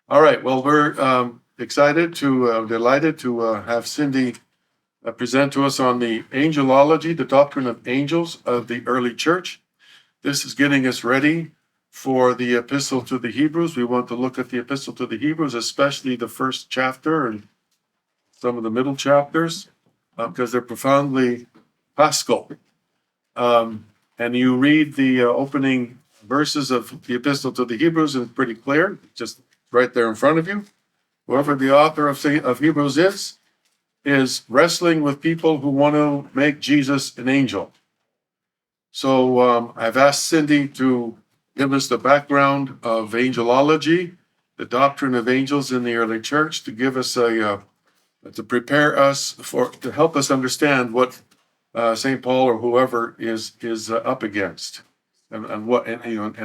All right. Well, we're delighted to have Cindy present to us on the Angelology, the doctrine of angels of the early church. This is getting us ready for the Epistle to the Hebrews. We want to look at the Epistle to the Hebrews, especially the first chapter and some of the middle chapters, because they're profoundly paschal. And you read the opening verses of the Epistle to the Hebrews, and it's pretty clear, just right there in front of you. Whoever the author of Hebrews is wrestling with people who want to make Jesus an angel. So I've asked Cindy to give us the background of angelology, the doctrine of angels in the early church, to give us to prepare us to help us understand what St. Paul or whoever is up against, and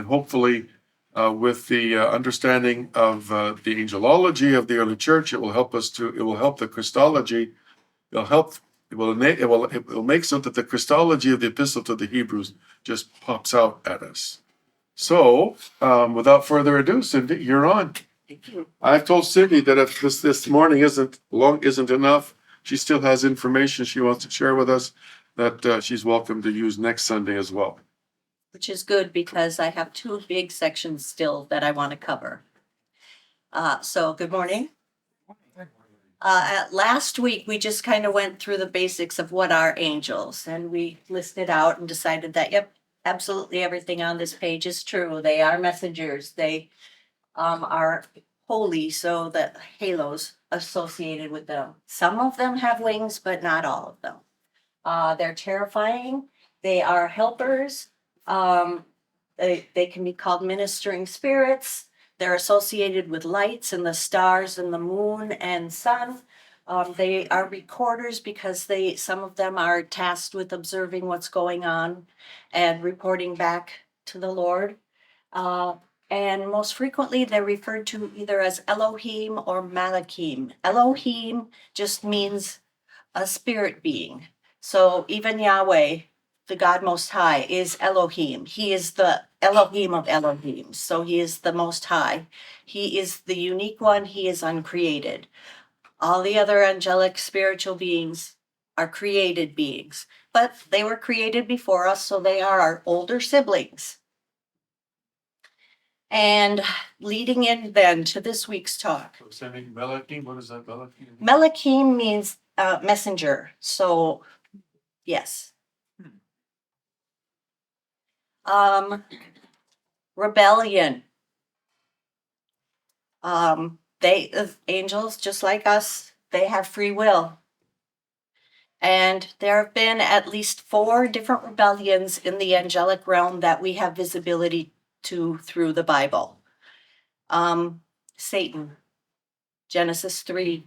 hopefully with the understanding of the angelology of the early church, it will help the Christology. It will make so that the Christology of the Epistle to the Hebrews just pops out at us. So, without further ado, Cindy, you're on. Thank you. I've told Cindy that if this morning isn't enough, she still has information she wants to share with us that she's welcome to use next Sunday as well. Which is good because I have two big sections still that I want to cover. So good morning. Last week, we just kind of went through the basics of what are angels, and we listed out and decided that, yep, absolutely everything on this page is true. They are messengers. They are holy, so the halos associated with them. Some of them have wings, but not all of them. They're terrifying. They are helpers. They can be called ministering spirits. They're associated with lights and the stars and the moon and sun. They are recorders because some of them are tasked with observing what's going on and reporting back to the Lord. And most frequently, they're referred to either as Elohim or Malachim. Elohim just means a spirit being. So even Yahweh, the God Most High, is Elohim. He is the Elohim of Elohim. So he is the Most High. He is the unique one. He is uncreated. All the other angelic spiritual beings are created beings, but they were created before us, so they are our older siblings. And leading in then to this week's talk. So, Melachim, what is that, Melachim? Melachim means messenger. So, yes. Rebellion. Angels, just like us, they have free will. And there have been at least 4 different rebellions in the angelic realm that we have visibility to through the Bible. Satan, Genesis 3,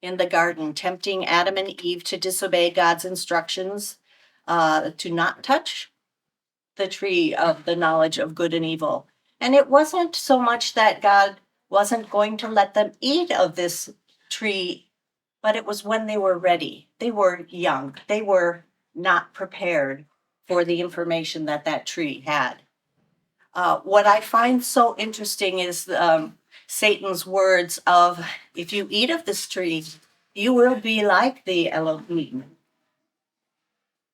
in the garden, tempting Adam and Eve to disobey God's instructions, to not touch the tree of the knowledge of good and evil. And it wasn't so much that God wasn't going to let them eat of this tree, but it was when they were ready. They were young. They were not prepared for the information that tree had. What I find so interesting is Satan's words of, if you eat of this tree, you will be like the Elohim.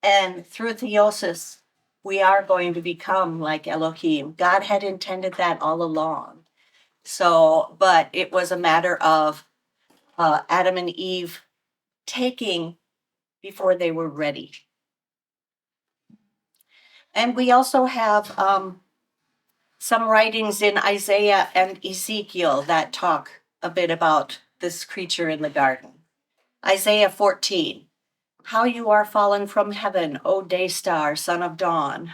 And through theosis, we are going to become like Elohim. God had intended that all along. So, but it was a matter of Adam and Eve taking before they were ready. And we also have some writings in Isaiah and Ezekiel that talk a bit about this creature in the garden. Isaiah 14, how you are fallen from heaven, O day star, son of dawn.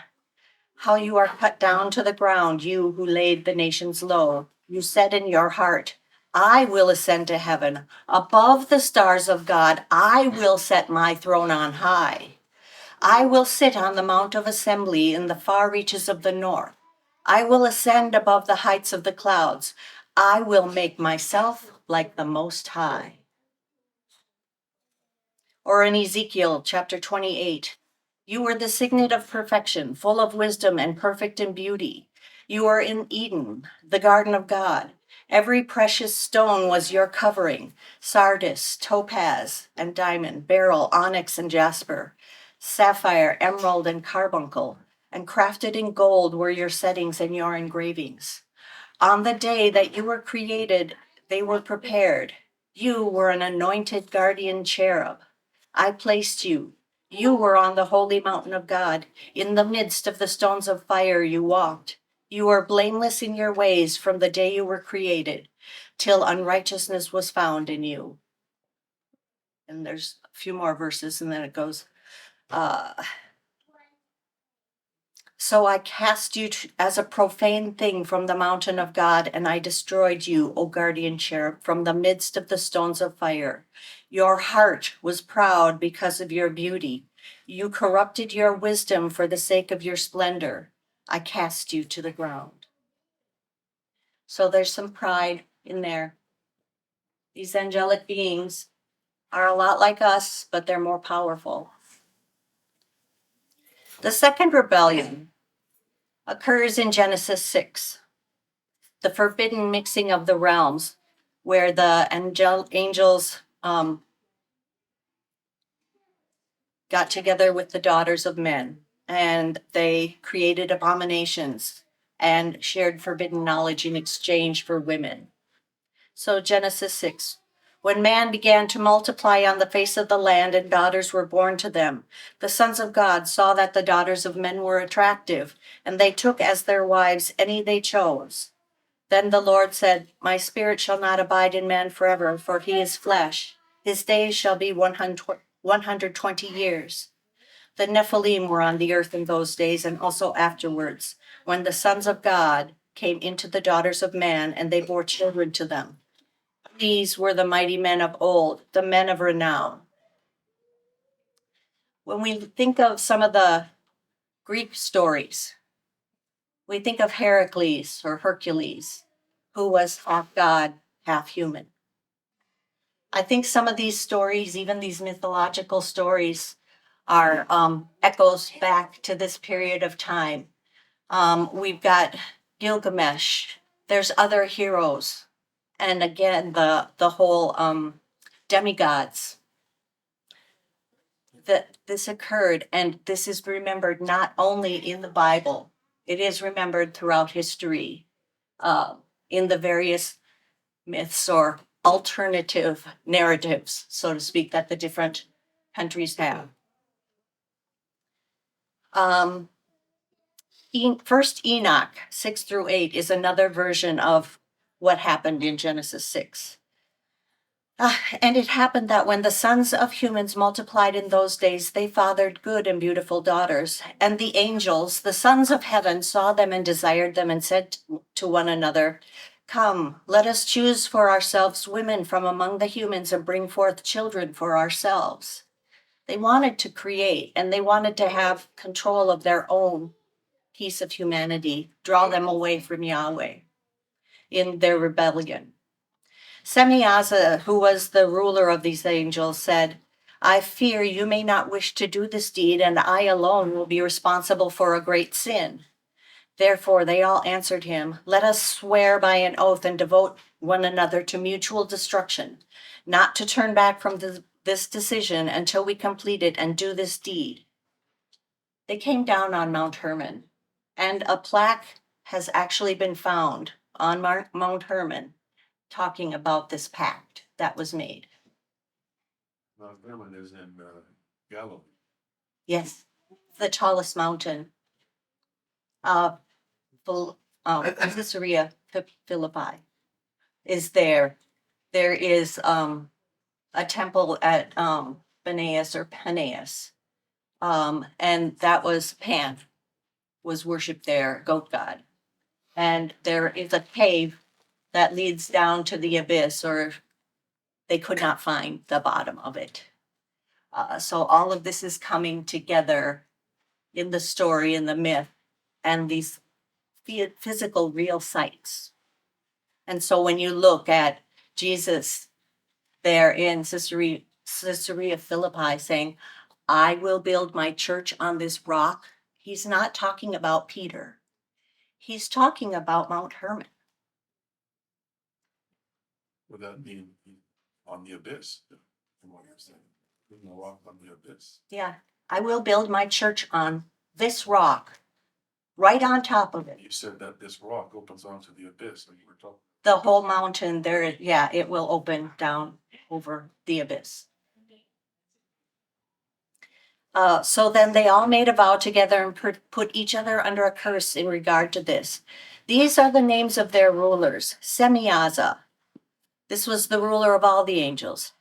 How you are cut down to the ground, you who laid the nations low. You said in your heart, I will ascend to heaven. Above the stars of God, I will set my throne on high. I will sit on the mount of assembly in the far reaches of the north. I will ascend above the heights of the clouds. I will make myself like the Most High. Or in Ezekiel chapter 28, you were the signet of perfection, full of wisdom and perfect in beauty. You are in Eden, the garden of God. Every precious stone was your covering: sardius, topaz, and diamond, beryl, onyx, and jasper, sapphire, emerald, and carbuncle, and crafted in gold were your settings and your engravings. On the day that you were created, they were prepared. You were an anointed guardian cherub. I placed you. You were on the holy mountain of God. In the midst of the stones of fire you walked. You were blameless in your ways from the day you were created, till unrighteousness was found in you. And there's a few more verses, and then it goes, so I cast you as a profane thing from the mountain of God, and I destroyed you, O guardian cherub, from the midst of the stones of fire. Your heart was proud because of your beauty. You corrupted your wisdom for the sake of your splendor. I cast you to the ground. So there's some pride in there. These angelic beings are a lot like us, but they're more powerful. The second rebellion occurs in Genesis 6. The forbidden mixing of the realms, where the angels got together with the daughters of men, and they created abominations and shared forbidden knowledge in exchange for women. So Genesis 6. When man began to multiply on the face of the land and daughters were born to them, the sons of God saw that the daughters of men were attractive, and they took as their wives any they chose. Then the Lord said, My spirit shall not abide in man forever, for he is flesh. His days shall be 120 years. The Nephilim were on the earth in those days and also afterwards, when the sons of God came into the daughters of man, and they bore children to them. These were the mighty men of old, the men of renown. When we think of some of the Greek stories, we think of Heracles or Hercules, who was half God, half human. I think some of these stories, even these mythological stories, are echoes back to this period of time. We've got Gilgamesh. There's other heroes, and again the whole demigods. That this occurred, and this is remembered not only in the Bible; it is remembered throughout history, in the various myths or alternative narratives, so to speak, that the different countries have. First Enoch 6-8 is another version of what happened in Genesis 6. And it happened that when the sons of humans multiplied in those days, they fathered good and beautiful daughters. And the angels, the sons of heaven, saw them and desired them and said to one another, Come, let us choose for ourselves women from among the humans and bring forth children for ourselves. They wanted to create, and they wanted to have control of their own piece of humanity, draw them away from Yahweh in their rebellion. Semyaza, who was the ruler of these angels, said, I fear you may not wish to do this deed, and I alone will be responsible for a great sin. Therefore they all answered him, Let us swear by an oath and devote one another to mutual destruction, not to turn back from this decision until we complete it and do this deed. They came down on Mount Herman, and a plaque has actually been found on Mount Herman talking about this pact that was made. Mount Herman is in Galilee. Yes, the tallest mountain. Caesarea Philippi is there. There is a temple at Banias or Peneus, and that was Pan, was worshipped there, goat god. And there is a cave that leads down to the abyss, or they could not find the bottom of it. So all of this is coming together in the story, in the myth, and these physical, real sites. And so when you look at Jesus there in Caesarea Philippi saying, I will build my church on this rock, he's not talking about Peter. He's talking about Mount Herman. Would that mean on the abyss, from what you're saying? We're gonna walk on the abyss. Yeah, I will build my church on this rock, right on top of it. You said that this rock opens onto the abyss, like you were talking. The whole mountain there, yeah, it will open down over the abyss. So then they all made a vow together and put each other under a curse in regard to this. These are the names of their rulers. Semyaza, this was the ruler of all the angels.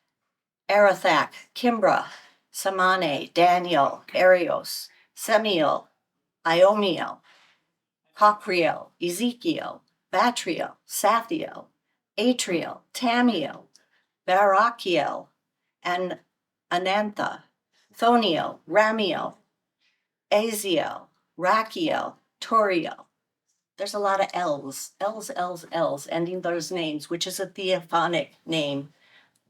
Arathak, Kimbra, Samane, Daniel, Arios, Semiel, Iomiel, Cocriel, Ezekiel, Batriel, Sathiel, Atriel, Tamiel, Barachiel, and Anantha, Thoniel, Ramiel, Aziel, Rachiel, Toriel. There's a lot of L's, ending those names, which is a theophonic name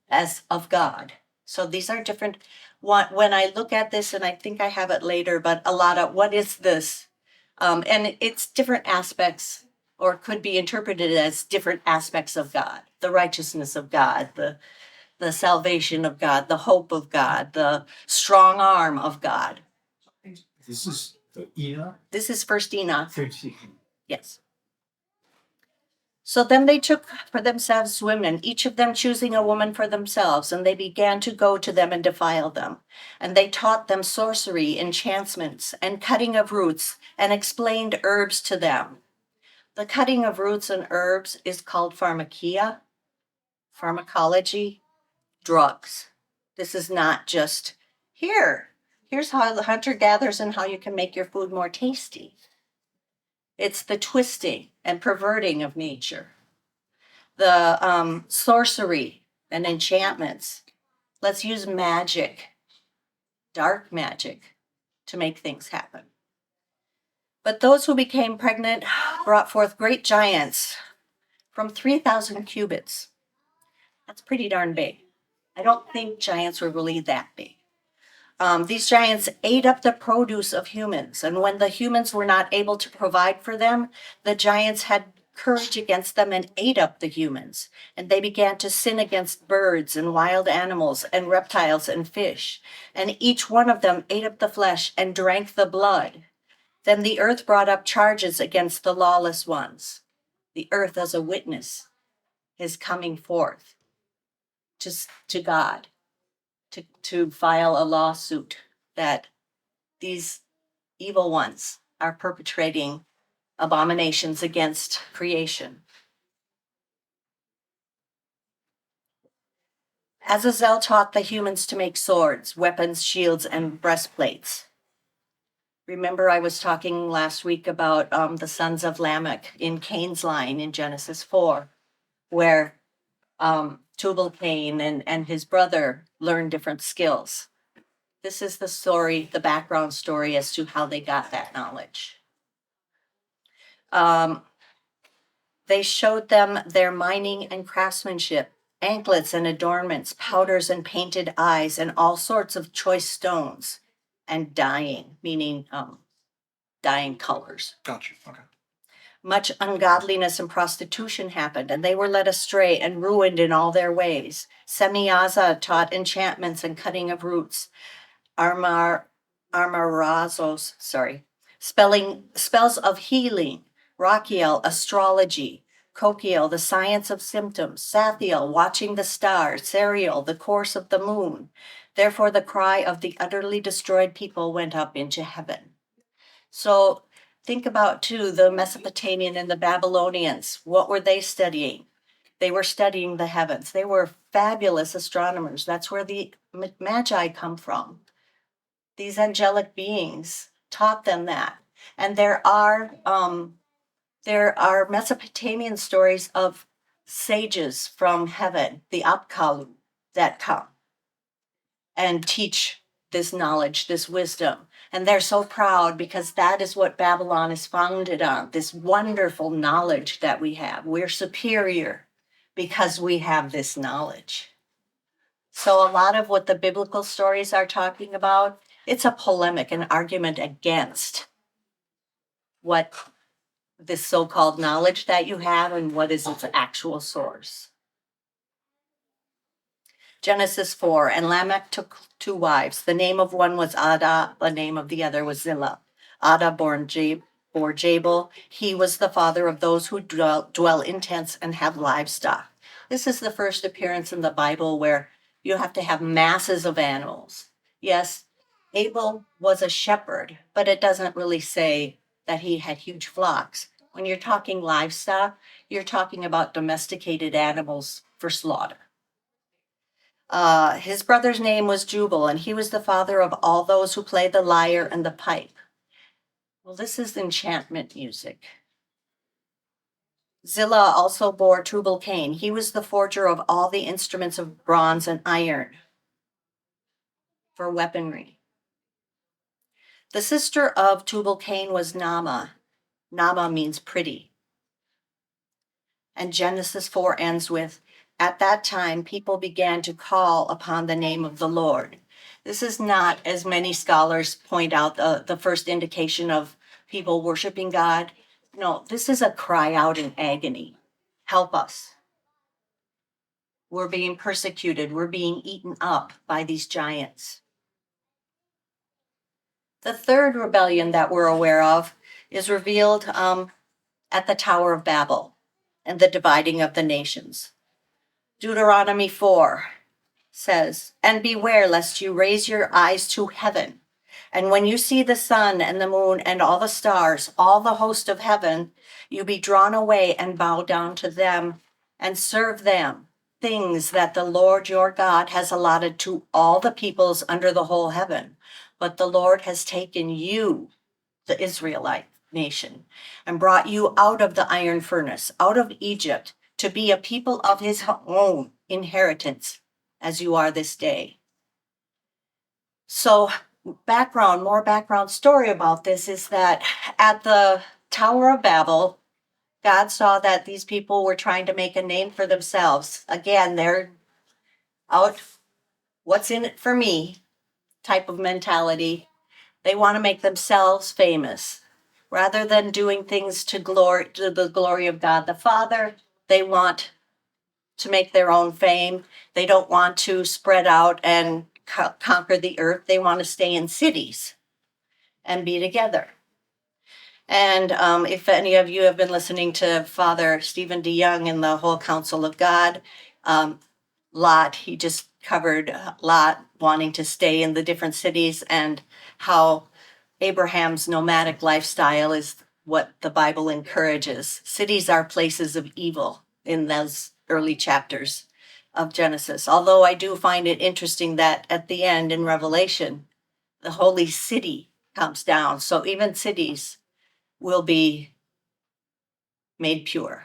as of God. So these are different. When I look at this, and I think I have it later, but a lot of what is this? And it's different aspects, or could be interpreted as different aspects of God, the righteousness of God, the salvation of God, the hope of God, the strong arm of God. This is Enoch? This is First Enoch. 13. Yes. So then they took for themselves women, each of them choosing a woman for themselves, and they began to go to them and defile them. And they taught them sorcery, enchantments, and cutting of roots, and explained herbs to them. The cutting of roots and herbs is called pharmakia, pharmacology, drugs. This is not just here's how the hunter gathers and how you can make your food more tasty. It's the twisting and perverting of nature. The sorcery and enchantments. Let's use magic, dark magic, to make things happen. But those who became pregnant brought forth great giants from 3,000 cubits. That's pretty darn big. I don't think giants were really that big. These giants ate up the produce of humans, and when the humans were not able to provide for them, the giants had courage against them and ate up the humans. And they began to sin against birds and wild animals and reptiles and fish. And each one of them ate up the flesh and drank the blood. Then the earth brought up charges against the lawless ones. The earth as a witness is coming forth to God. To file a lawsuit that these evil ones are perpetrating abominations against creation. Azazel taught the humans to make swords, weapons, shields, and breastplates. Remember, I was talking last week about the sons of Lamech in Cain's line in Genesis 4, where Tubal-Cain and his brother learned different skills. This is the story, the background story as to how they got that knowledge. They showed them their mining and craftsmanship, anklets and adornments, powders and painted eyes, and all sorts of choice stones, and dyeing, meaning dyeing colors. Gotcha. Okay. Much ungodliness and prostitution happened, and they were led astray and ruined in all their ways. Semyaza taught enchantments and cutting of roots. Armarazos, spells of healing. Rachiel, astrology. Cochiel, the science of symptoms. Sathiel, watching the stars. Seriel, the course of the moon. Therefore the cry of the utterly destroyed people went up into heaven. So think about, too, the Mesopotamian and the Babylonians. What were they studying? They were studying the heavens. They were fabulous astronomers. That's where the Magi come from. These angelic beings taught them that. And there are Mesopotamian stories of sages from heaven, the Apkallu, that come and teach this knowledge, this wisdom. And they're so proud because that is what Babylon is founded on, this wonderful knowledge that we have. We're superior because we have this knowledge. So a lot of what the biblical stories are talking about, it's a polemic, an argument against what this so-called knowledge that you have and what is its actual source. Genesis 4, and Lamech took 2 wives. The name of one was Ada, the name of the other was Zillah. Ada bore Jabal. He was the father of those who dwell in tents and have livestock. This is the first appearance in the Bible where you have to have masses of animals. Yes, Abel was a shepherd, but it doesn't really say that he had huge flocks. When you're talking livestock, you're talking about domesticated animals for slaughter. His brother's name was Jubal, and he was the father of all those who play the lyre and the pipe. Well, this is enchantment music. Zillah also bore Tubal-Cain. He was the forger of all the instruments of bronze and iron for weaponry. The sister of Tubal-Cain was Naamah. Naamah means pretty. And Genesis 4 ends with, at that time, people began to call upon the name of the Lord. This is not, as many scholars point out, the first indication of people worshiping God. No, this is a cry out in agony. Help us. We're being persecuted. We're being eaten up by these giants. The third rebellion that we're aware of is revealed at the Tower of Babel and the dividing of the nations. Deuteronomy 4 says, and beware lest you raise your eyes to heaven. And when you see the sun and the moon and all the stars, all the host of heaven, you be drawn away and bow down to them and serve them, things that the Lord your God has allotted to all the peoples under the whole heaven. But the Lord has taken you, the Israelite nation, and brought you out of the iron furnace, out of Egypt, to be a people of his own inheritance, as you are this day. So more background story about this is that at the Tower of Babel, God saw that these people were trying to make a name for themselves. Again, they're out, what's in it for me type of mentality. They want to make themselves famous. Rather than doing things to the glory of God the Father, they want to make their own fame. They don't want to spread out and conquer the earth. They want to stay in cities and be together. And if any of you have been listening to Father Stephen DeYoung in the Whole Counsel of God, Lot, he just covered Lot wanting to stay in the different cities and how Abraham's nomadic lifestyle is what the Bible encourages. Cities are places of evil in those early chapters of Genesis. Although I do find it interesting that at the end in Revelation, the holy city comes down. So even cities will be made pure.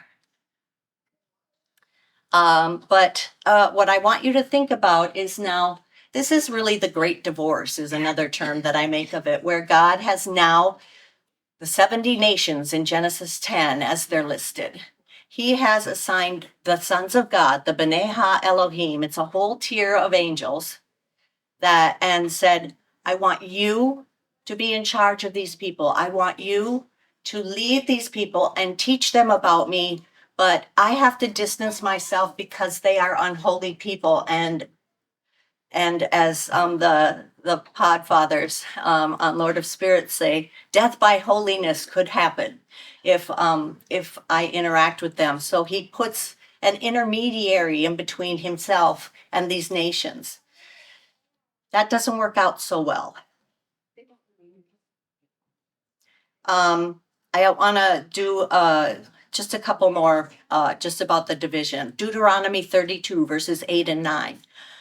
But what I want you to think about is now, this is really the great divorce is another term that I make of it, where God has now the 70 nations in Genesis 10 as they're listed. He has assigned the sons of God, the B'nai Ha-Elohim, it's a whole tier of angels, and said, I want you to be in charge of these people. I want you to lead these people and teach them about me, but I have to distance myself because they are unholy people. And as the pod fathers on Lord of Spirits say, death by holiness could happen if I interact with them. So he puts an intermediary in between himself and these nations. That doesn't work out so well. I want to do just a couple more just about the division. Deuteronomy 32, verses 8 and 9.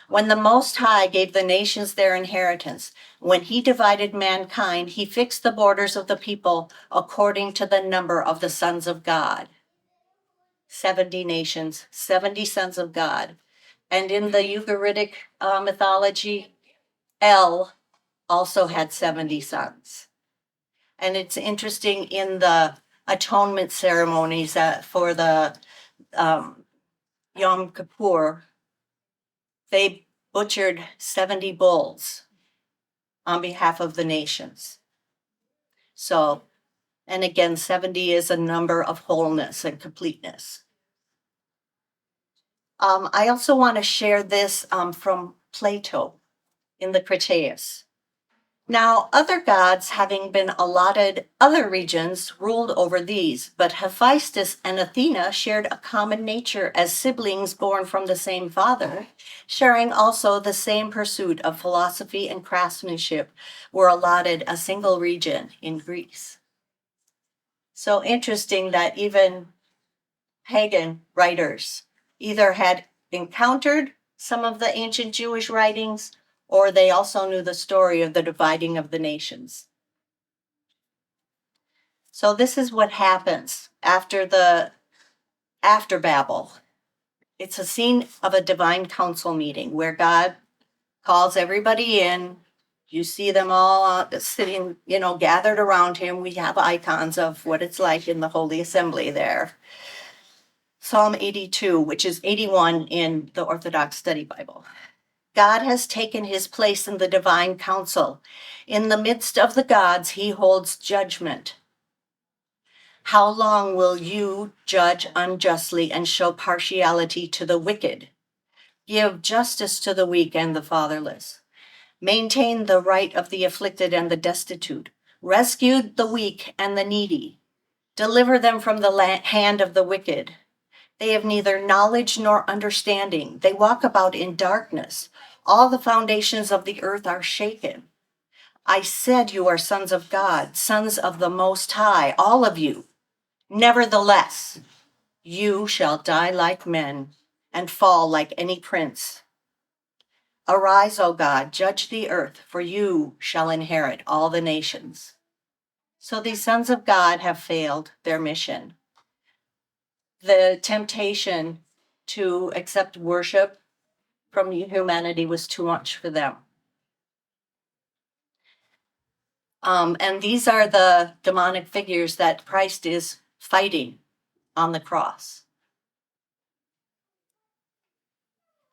When the Most High gave the nations their inheritance, when he divided mankind, he fixed the borders of the people according to the number of the sons of God. 70 nations, 70 sons of God. And in the Ugaritic mythology, El also had 70 sons. And it's interesting in the atonement ceremonies for the Yom Kippur, they butchered 70 bulls on behalf of the nations. So, and again, 70 is a number of wholeness and completeness. I also want to share this from Plato in the Critias. Now, other gods, having been allotted other regions, ruled over these, but Hephaestus and Athena shared a common nature as siblings born from the same father, sharing also the same pursuit of philosophy and craftsmanship, were allotted a single region in Greece. So interesting that even pagan writers either had encountered some of the ancient Jewish writings, or they also knew the story of the dividing of the nations. So this is what happens after Babel. It's a scene of a divine council meeting where God calls everybody in. You see them all sitting, gathered around him. We have icons of what it's like in the Holy Assembly there. Psalm 82, which is 81 in the Orthodox Study Bible. God has taken his place in the divine council. In the midst of the gods, he holds judgment. How long will you judge unjustly and show partiality to the wicked? Give justice to the weak and the fatherless. Maintain the right of the afflicted and the destitute. Rescue the weak and the needy. Deliver them from the hand of the wicked. They have neither knowledge nor understanding. They walk about in darkness. All the foundations of the earth are shaken. I said you are sons of God, sons of the Most High, all of you. Nevertheless, you shall die like men and fall like any prince. Arise, O God, judge the earth, for you shall inherit all the nations. So these sons of God have failed their mission. The temptation to accept worship from humanity was too much for them. And these are the demonic figures that Christ is fighting on the cross.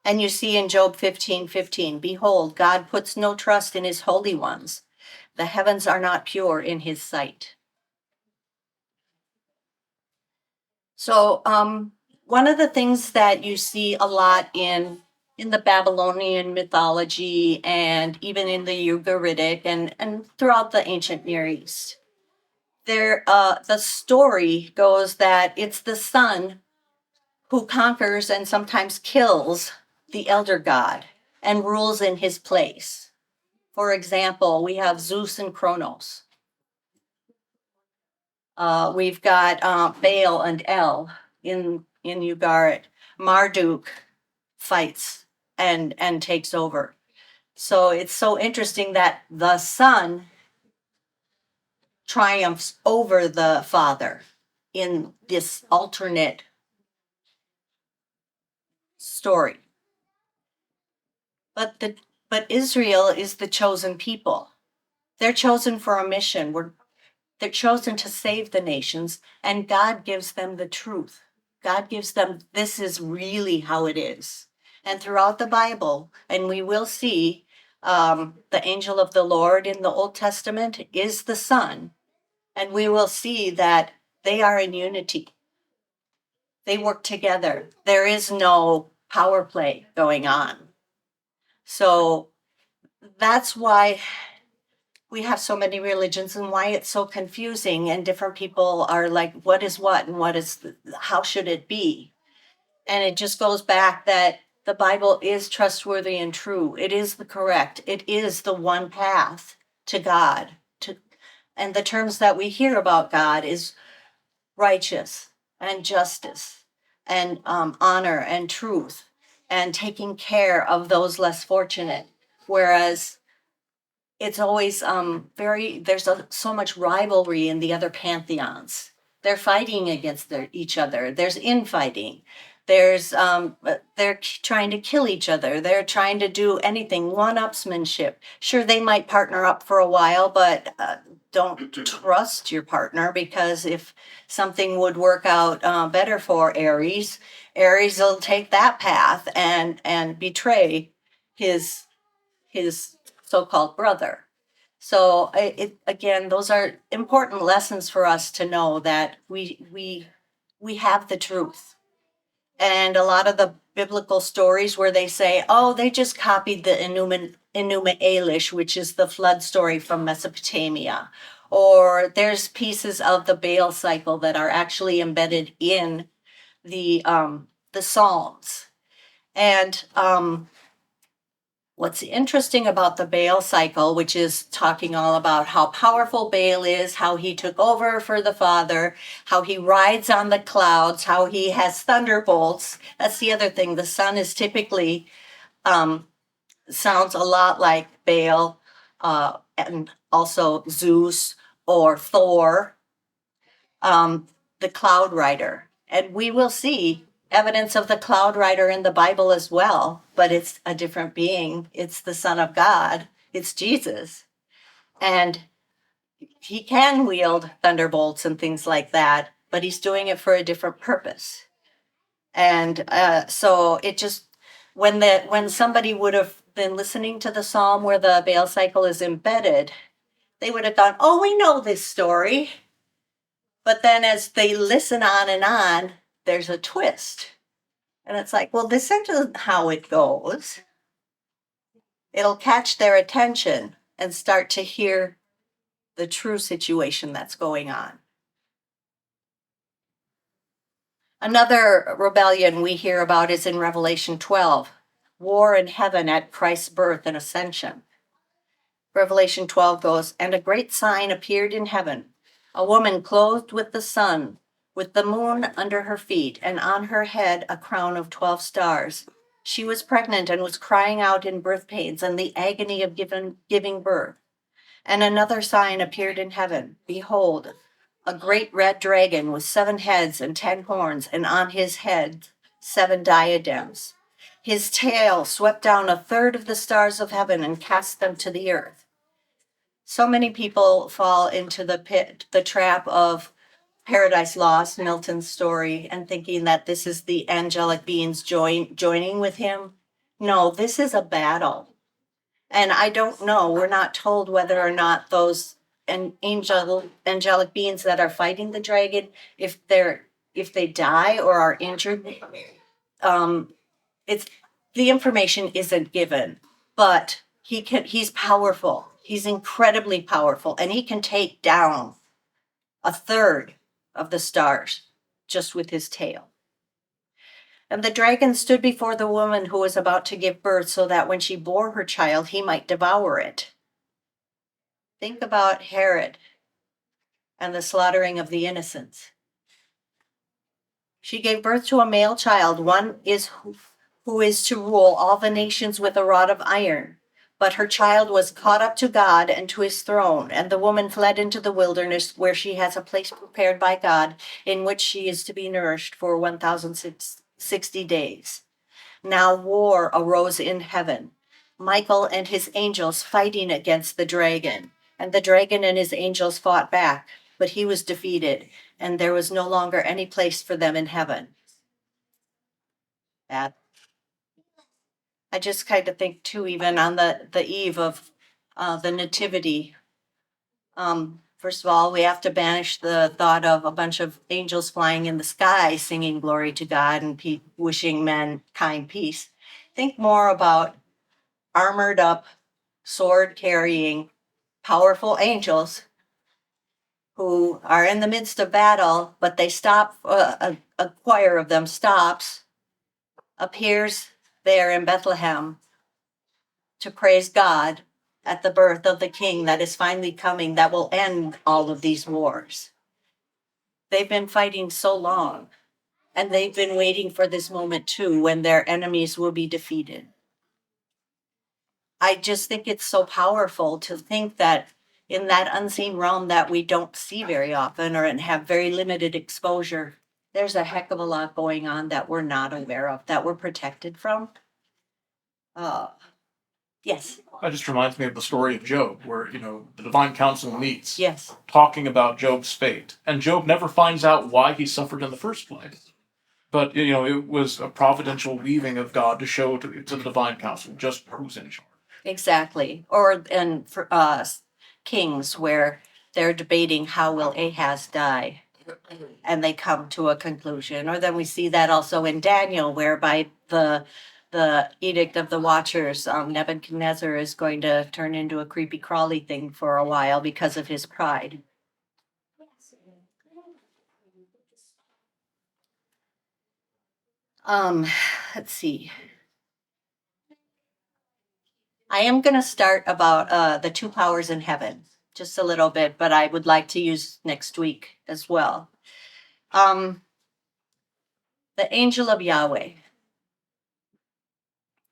And you see in Job 15:15, behold, God puts no trust in his holy ones. The heavens are not pure in his sight. So one of the things that you see a lot in the Babylonian mythology and even in the Ugaritic and throughout the ancient Near East, the story goes that it's the son who conquers and sometimes kills the elder god and rules in his place. For example, we have Zeus and Kronos. We've got Baal and El in Ugarit. Marduk fights and takes over. So it's so interesting that the son triumphs over the father in this alternate story. But Israel is the chosen people. They're chosen for a mission. They're chosen to save the nations, and God gives them the truth. God gives them, this is really how it is. And throughout the Bible, and we will see the angel of the Lord in the Old Testament is the Son, and we will see that they are in unity. They work together. There is no power play going on. So that's why we have so many religions and why it's so confusing, and different people are like, what is what and how should it be? And it just goes back that the Bible is trustworthy and true. It is the correct. It is the one path to God. And the terms that we hear about God is righteous and justice and honor and truth and taking care of those less fortunate. Whereas it's always there's so much rivalry in the other pantheons. They're fighting against each other. There's infighting. They're trying to kill each other. They're trying to do anything, one-upsmanship. Sure, they might partner up for a while, but don't trust your partner, because if something would work out better for Aries will take that path and betray his so-called brother. So again, those are important lessons for us to know that we have the truth. And a lot of the biblical stories where they say, oh, they just copied the Enuma Elish, which is the flood story from Mesopotamia. Or there's pieces of the Baal cycle that are actually embedded in the Psalms. And what's interesting about the Baal cycle, which is talking all about how powerful Baal is, how he took over for the Father, how he rides on the clouds, how he has thunderbolts. That's the other thing. The sun is typically sounds a lot like Baal, and also Zeus or Thor, the cloud rider. And we will see evidence of the cloud rider in the Bible as well, but it's a different being. It's the Son of God. It's Jesus. And he can wield thunderbolts and things like that, but he's doing it for a different purpose. And so it just, when somebody would have been listening to the psalm where the Baal cycle is embedded, they would have thought, oh, we know this story. But then as they listen on, there's a twist. And it's like, well, this isn't how it goes. It'll catch their attention and start to hear the true situation that's going on. Another rebellion we hear about is in Revelation 12, war in heaven at Christ's birth and ascension. Revelation 12 goes, and a great sign appeared in heaven, a woman clothed with the sun, with the moon under her feet, and on her head a crown of 12 stars. She was pregnant and was crying out in birth pains and the agony of giving birth. And another sign appeared in heaven. Behold, a great red dragon with 7 heads and 10 horns, and on his head 7 diadems. His tail swept down a third of the stars of heaven and cast them to the earth. So many people fall into the trap of Paradise Lost, Milton's story, and thinking that this is the angelic beings joining with him. No, this is a battle. And I don't know, we're not told whether or not those angelic beings that are fighting the dragon, if they die or are injured. It's the information isn't given, but he's powerful. He's incredibly powerful, and he can take down a third of the stars just with his tail. And the dragon stood before the woman who was about to give birth, so that when she bore her child, he might devour it. Think about Herod and the slaughtering of the innocents. She gave birth to a male child, one is who is to rule all the nations with a rod of iron. But her child was caught up to God and to his throne, and the woman fled into the wilderness, where she has a place prepared by God, in which she is to be nourished for 1,060 days. Now war arose in heaven, Michael and his angels fighting against the dragon, and the dragon and his angels fought back, but he was defeated, and there was no longer any place for them in heaven. That I just kind of think too, even on the eve of the nativity. First of all, we have to banish the thought of a bunch of angels flying in the sky, singing glory to God and wishing mankind peace. Think more about armored up, sword carrying, powerful angels who are in the midst of battle, but they stop. A choir of them stops, appears there in Bethlehem to praise God at the birth of the King that is finally coming, that will end all of these wars. They've been fighting so long, and they've been waiting for this moment too, when their enemies will be defeated. I just think it's so powerful to think that in that unseen realm that we don't see very often or have very limited exposure, there's a heck of a lot going on that we're not aware of, that we're protected from. Yes. That just reminds me of the story of Job, where, the divine council meets, Yes. talking about Job's fate. And Job never finds out why he suffered in the first place. But, it was a providential weaving of God to show to the divine council just who's in charge. Exactly. For Kings, where they're debating how will Ahaz die. and they come to a conclusion. Or then we see that also in Daniel, whereby the edict of the watchers, Nebuchadnezzar is going to turn into a creepy crawly thing for a while because of his pride. Let's see. I am going to start about the two powers in heaven, just a little bit, but I would like to use next week as well. The angel of Yahweh.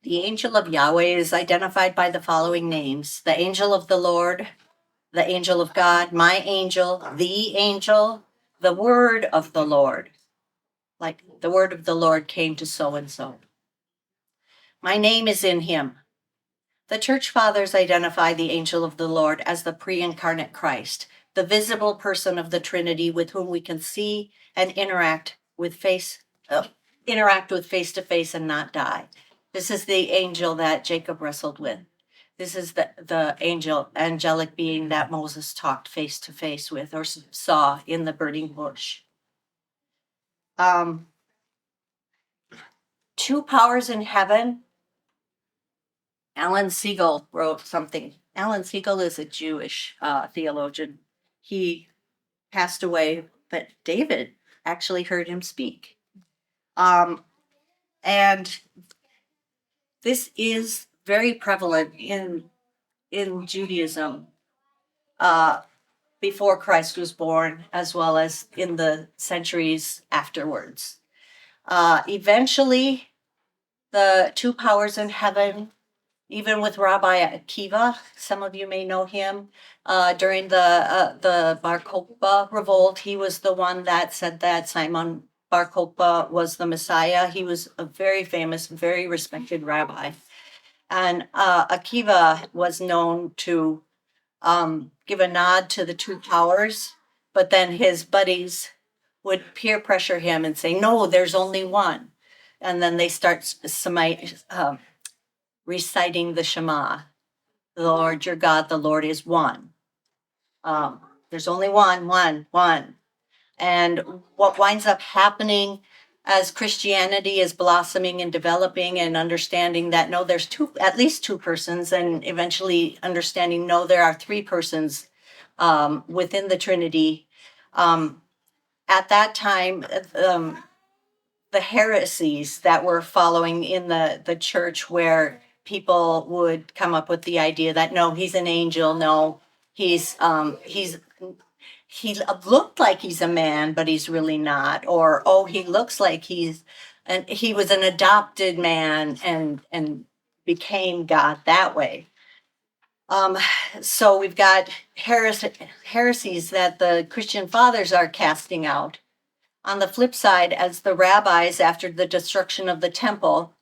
The angel of Yahweh is identified by the following names: the angel of the Lord, the angel of God, my angel, the word of the Lord. Like the word of the Lord came to so and so. My name is in him. The church fathers identify the angel of the Lord as the pre-incarnate Christ, the visible person of the Trinity with whom we can see and interact with face to face and not die. This is the angel that Jacob wrestled with. This is the angelic being that Moses talked face to face with or saw in the burning bush. Two powers in heaven. Alan Siegel wrote something. Alan Siegel is a Jewish theologian. He passed away, but David actually heard him speak. And this is very prevalent in Judaism before Christ was born, as well as in the centuries afterwards. Eventually, the two powers in heaven, even with Rabbi Akiva, some of you may know him, during the Bar Kokhba revolt, he was the one that said that Simon Bar Kokhba was the Messiah. He was a very famous, very respected rabbi. And Akiva was known to give a nod to the two powers, but then his buddies would peer pressure him and say, no, there's only one. And then they start reciting the Shema. The Lord your God, the Lord is one. There's only one. And what winds up happening as Christianity is blossoming and developing and understanding that no, there's at least two persons, and eventually understanding no, there are three persons within the Trinity. At that time, the heresies that were following in the church, where people would come up with the idea that no, he's an angel, no, he looked like he's a man, but he's really not, or oh, he looks like he was an adopted man and became God that way. So we've got heresies that the Christian fathers are casting out. On the flip side, as the rabbis, after the destruction of the temple,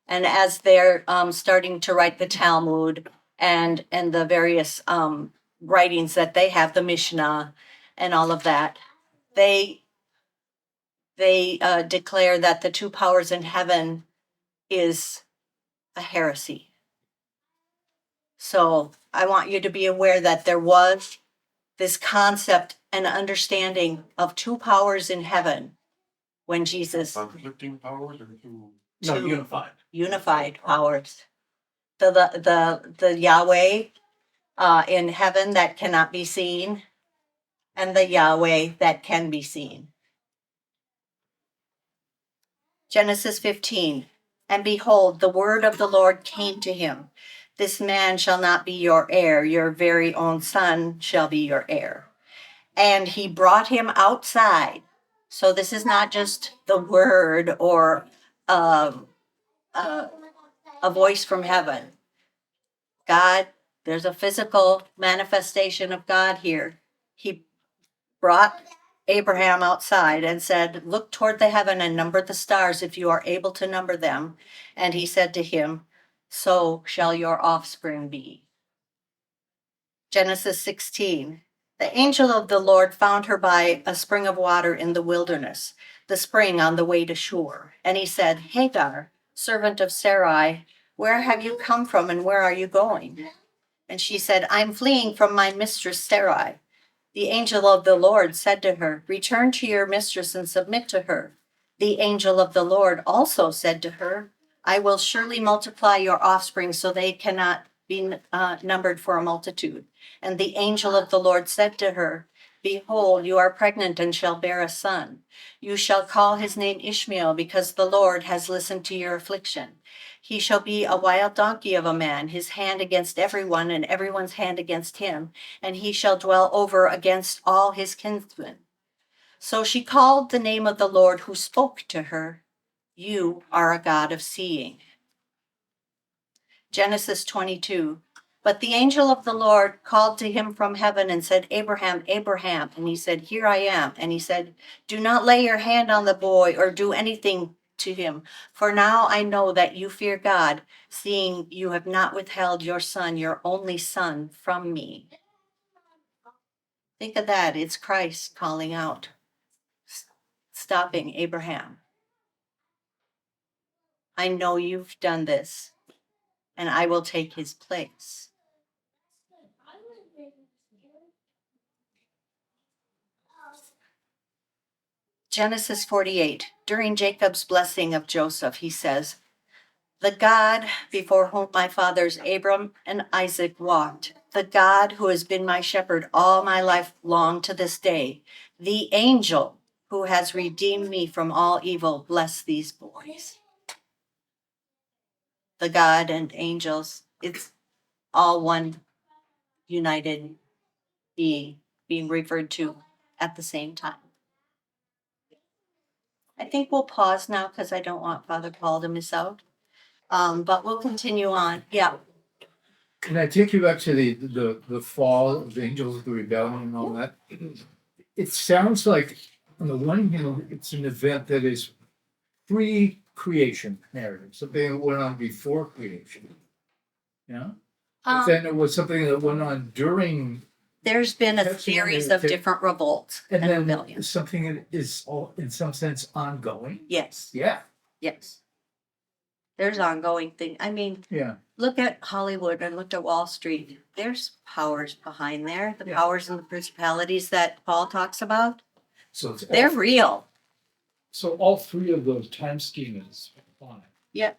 and as they're starting to write the Talmud and the various writings that they have, the Mishnah and all of that, they declare that the two powers in heaven is a heresy. So I want you to be aware that there was this concept and understanding of two powers in heaven when Jesus Conflicting powers or two? No, unified. unified powers. The Yahweh in heaven that cannot be seen, and the Yahweh that can be seen. Genesis 15. And behold, the word of the Lord came to him. This man shall not be your heir, your very own son shall be your heir. And he brought him outside. So this is not just the word or a voice from heaven. God, there's a physical manifestation of God here. He brought Abraham outside and said, look toward the heaven and number the stars if you are able to number them. And he said to him, so shall your offspring be. Genesis 16. The angel of the Lord found her by a spring of water in the wilderness, the spring on the way to Shur. And he said, Hagar, servant of Sarai, where have you come from and where are you going? And she said, I'm fleeing from my mistress Sarai. The angel of the Lord said to her, Return to your mistress and submit to her. The angel of the Lord also said to her, I will surely multiply your offspring so they cannot be numbered for a multitude. And the angel of the Lord said to her, Behold, you are pregnant and shall bear a son. You shall call his name Ishmael, because the Lord has listened to your affliction. He shall be a wild donkey of a man, his hand against everyone, and everyone's hand against him, and he shall dwell over against all his kinsmen. So she called the name of the Lord who spoke to her, You are a God of seeing. Genesis 22. But the angel of the Lord called to him from heaven and said, Abraham, Abraham. And he said, Here I am. And he said, Do not lay your hand on the boy or do anything to him. For now I know that you fear God, seeing you have not withheld your son, your only son, from me. Think of that. It's Christ calling out, stopping Abraham. I know you've done this, and I will take his place. Genesis 48. During Jacob's blessing of Joseph, he says, The God before whom my fathers Abram and Isaac walked, the God who has been my shepherd all my life long to this day, the angel who has redeemed me from all evil, bless these boys. The God and angels, it's all one united being referred to at the same time. I think we'll pause now because I don't want Father Paul to miss out. But we'll continue on. Yeah. Can I take you back to the fall of the angels of the rebellion and all that? It sounds like, on the one hand, it's an event that is pre-creation narrative, something that went on before creation. Yeah. But then it was something that went on during, There's been a series of different revolts and and then rebellions. something that is all, in some sense, ongoing. Yes. Yeah. Yes. There's ongoing thing. I mean, Yeah. look at Hollywood and look at Wall Street. There's powers behind there. The powers and the principalities that Paul talks about. So it's They're real. So all three of those time schemas apply. Yeah.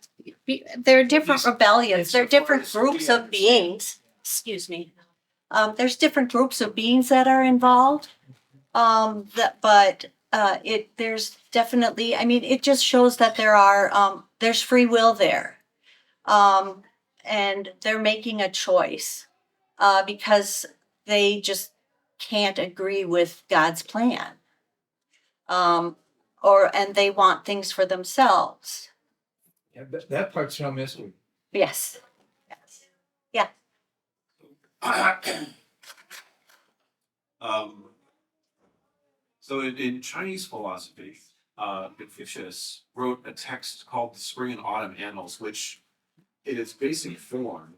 They're different rebellions. it's They're so far different as groups we of beings. Excuse me. There's different groups of beings that are involved. There's definitely, I mean, it just shows that there's free will there. And they're making a choice, because they just can't agree with God's plan. And they want things for themselves. Yeah, that part's no mystery. Yes. Yes. Yeah. So in Chinese philosophy, Confucius wrote a text called the Spring and Autumn Annals, which in its basic form,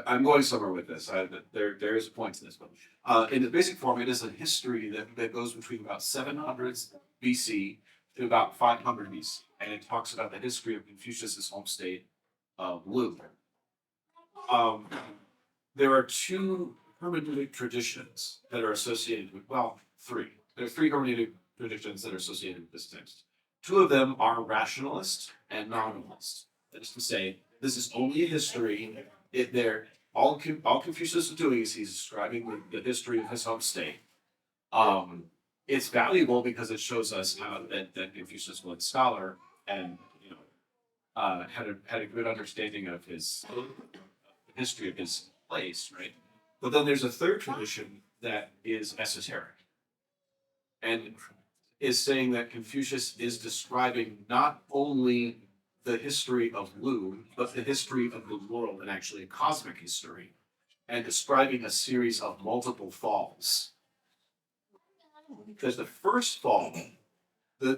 I'm going somewhere with this. There is a point to this, but in its basic form, it is a history that goes between about 700 BC to about 500 BC, and it talks about the history of Confucius's home state of Lu. There are two hermeneutic traditions that are associated with, well, three. There are three hermeneutic traditions that are associated with this text. Two of them are rationalist and nominalist. That is to say, this is only a history. All Confucius is doing is he's describing the history of his home state. It's valuable because it shows us how that Confucius was a scholar and had a good understanding of his history of his place, right? But then there's a third tradition that is esoteric and is saying that Confucius is describing not only the history of Lu, but the history of the world and actually a cosmic history, and describing a series of multiple falls. Because the first fall, they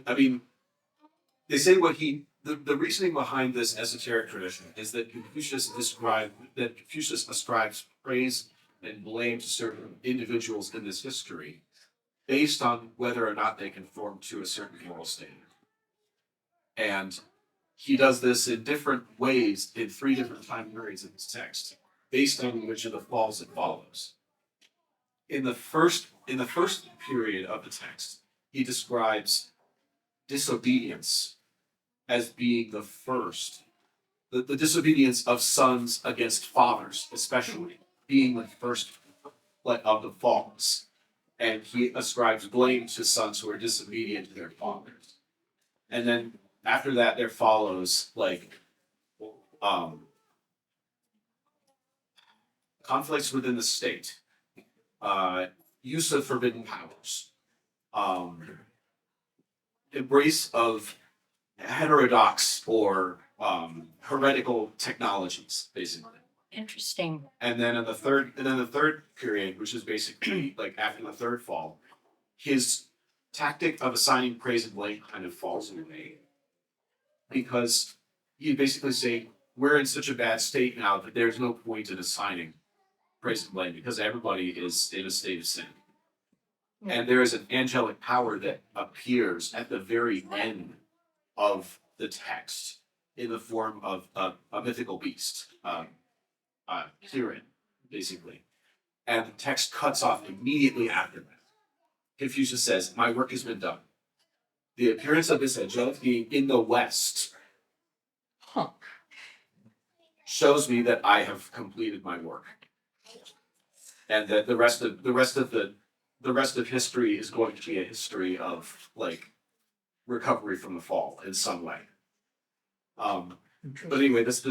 say the reasoning behind this esoteric tradition is that Confucius ascribes praise and blame to certain individuals in this history based on whether or not they conform to a certain moral standard. And he does this in different ways in three different time periods in his text, based on which of the falls it follows. In the first in the first period of the text, he describes disobedience as being the first, the disobedience of sons against fathers, especially being the first of the faults. And he ascribes blame to sons who are disobedient to their fathers. And then after that, there follows conflicts within the state, use of forbidden powers, embrace of heterodox or heretical technologies, basically. Interesting. And then the third period, which is basically like after the third fall, his tactic of assigning praise and blame kind of falls away, because he basically saying we're in such a bad state now that there's no point in assigning praise and blame because everybody is in a state of sin. And there is an angelic power that appears at the very end of the text in the form of a mythical beast, Kirin, basically. And the text cuts off immediately after that. Confucius says, my work has been done. The appearance of this angelic being in the West shows me that I have completed my work. And that the rest of history is going to be a history of recovery from the fall in some way. But anyway, this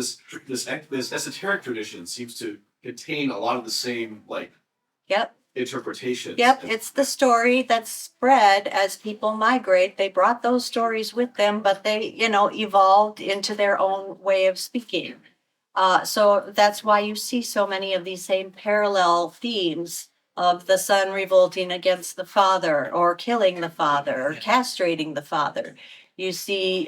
esoteric tradition seems to contain a lot of the same Yep. interpretations. Yep, it's the story that's spread as people migrate. They brought those stories with them, but they, evolved into their own way of speaking. So that's why you see so many of these same parallel themes of the son revolting against the father, or killing the father, or castrating the father. You see,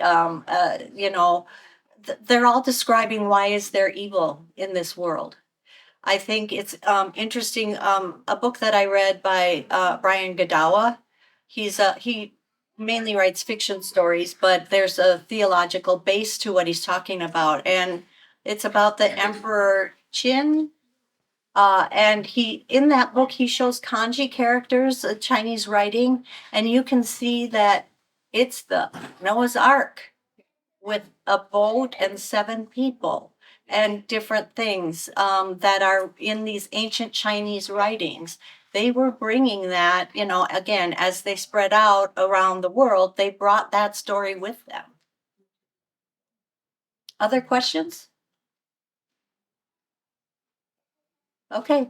they're all describing why is there evil in this world. I think it's interesting. A book that I read by Brian Godawa. He mainly writes fiction stories, but there's a theological base to what he's talking about, and it's about the Emperor Qin. And in that book he shows kanji characters, Chinese writing, and you can see that it's the Noah's Ark with a boat and 7 people and different things that are in these ancient Chinese writings. They were bringing that, again, as they spread out around the world, they brought that story with them. Other questions? Okay.